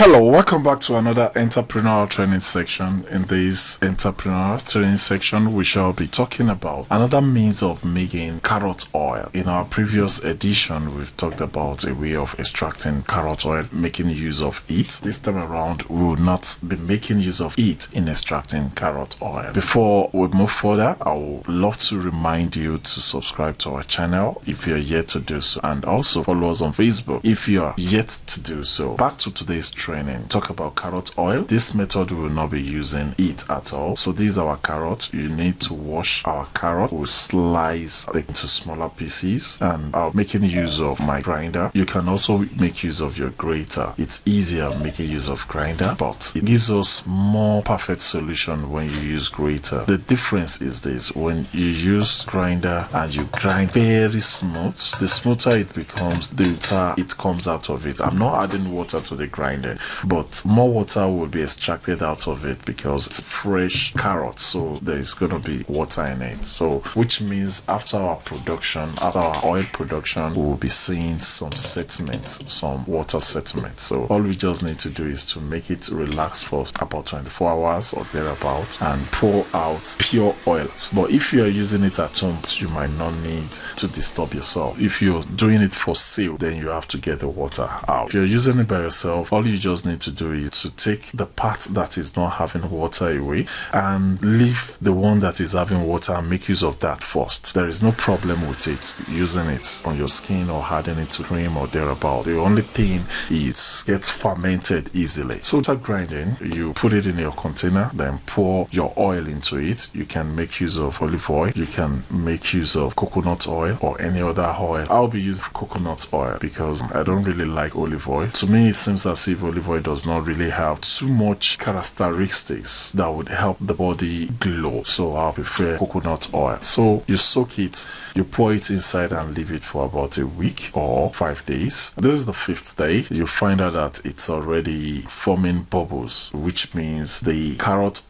Hello, welcome back to another entrepreneurial training section. In this entrepreneurial training section, we shall be talking about another means of making carrot oil. In our previous edition, we've talked about a way of extracting carrot oil, making use of it. This time around, we will not be making use of it in extracting carrot oil. Before we move further, I would love to remind you to subscribe to our channel if you're yet to do so, and also follow us on Facebook if you are yet to do so. Back to today's training. Talk about carrot oil. This method we will not be using it at all. So these are our carrots. You need to wash our carrot. We'll slice it into smaller pieces, and I'm making use of my grinder. You can also make use of your grater. It's easier making use of grinder, but it gives us more perfect solution when you use grater. The difference is this: when you use grinder and you grind very smooth, the smoother it becomes, the better it comes out of it. I'm not adding water to the grinding, but more water will be extracted out of it because it's fresh carrot, so there is going to be water in it. So which means after our production, after our oil production, we will be seeing some settlements, some water settlement. So all we just need to do is to make it relax for about 24 hours or thereabout and pour out pure oil. But if you are using it at home, you might not need to disturb yourself. If you're doing it for sale, then you have to get the water out. If you're using it by yourself, all you just need to do is to take the part that is not having water away and leave the one that is having water and make use of that first. There is no problem with it, using it on your skin or adding it to cream or thereabout. The only thing is gets fermented easily. So after grinding, you put it in your container, then pour your oil into it. You can make use of olive oil, you can make use of coconut oil or any other oil. I'll be using coconut oil because I don't really like olive oil. To me, it seems as if olive oil does not really have too much characteristics that would help the body glow, so I prefer coconut oil. So you soak it, you pour it inside and leave it for about a week or 5 days. This is the 5th day. You find out that it's already forming bubbles, which means the carrot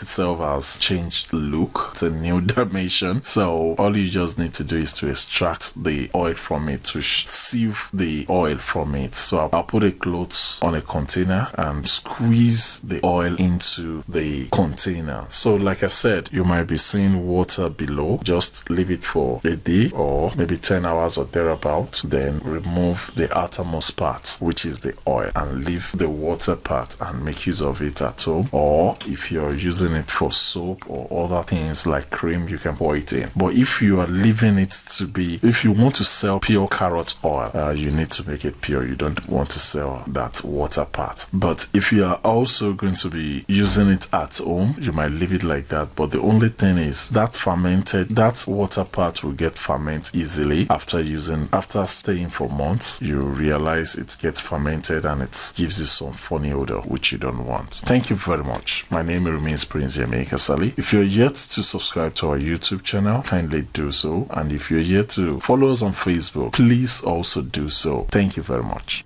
itself has changed look. It's a new dimension. So all you just need to do is to extract the oil from it, to sieve the oil from it. So I'll put a cloth on a container and squeeze the oil into the container. So like I said, you might be seeing water below. Just leave it for a day or maybe 10 hours or thereabout, then remove the outermost part, which is the oil, and leave the water part and make use of it at home. Or if you're using it for soap or other things like cream, you can pour it in. But if you are leaving it to be, if you want to sell pure carrot oil, you need to make it pure. You don't want to sell that water part. But if you are also going to be using it at home, you might leave it like that. But the only thing is that that water part will get ferment easily after staying for months. You realize it gets fermented and it gives you some funny odor which you don't want. Thank you very much. My name remains Prince Yemi Kasali. If you're yet to subscribe to our YouTube channel, kindly do so. And if you're yet to follow us on Facebook, please also do so. Thank you very much.